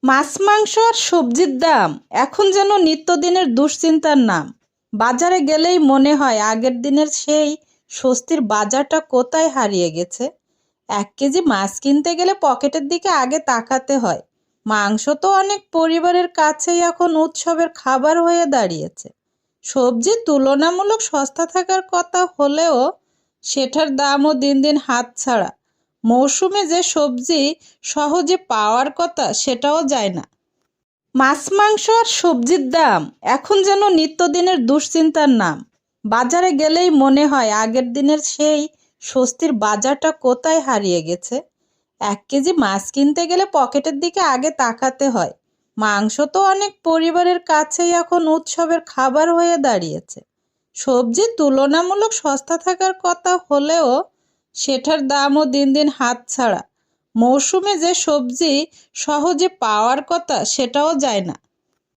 মাছ মাংস আর সবজির দাম এখন যেন নিত্যদিনের দুশ্চিন্তার নাম। বাজারে গেলেই মনে হয় আগের দিনের সেই স্বস্তির বাজারটা কোথায় হারিয়ে গেছে। 1 কেজি মাছ কিনতে গেলে পকেটের দিকে আগে তাকাতে হয়। মাংস তো অনেক পরিবারের কাছেই এখন উৎসবের খাবার হয়ে দাঁড়িয়েছে। সবজি তুলনামূলক সস্তা থাকার কথা হলেও সেটার দামও দিন দিন হাতছাড়া। মৌসুমে যে সবজি সহজে পাওয়ার কথা সেটাও যায় না। মাছ মাংস আর সবজির দাম এখন যেন নিত্যদিনের দুশ্চিন্তার নাম। বাজারে গেলেই মনে হয় আগের দিনের সেই স্বস্তির বাজারটা কোথায় হারিয়ে গেছে। 1 কেজি মাছ কিনতে গেলে পকেটের দিকে আগে তাকাতে হয়। মাংস তো অনেক পরিবারের কাছেই এখন উৎসবের খাবার হয়ে দাঁড়িয়েছে। সবজি তুলনামূলক সস্তা থাকার কথা হলেও সেটার দামও দিন দিন হাতছাড়া। মৌসুমে যে সবজি সহজে পাওয়ার কথা সেটাও যায় না।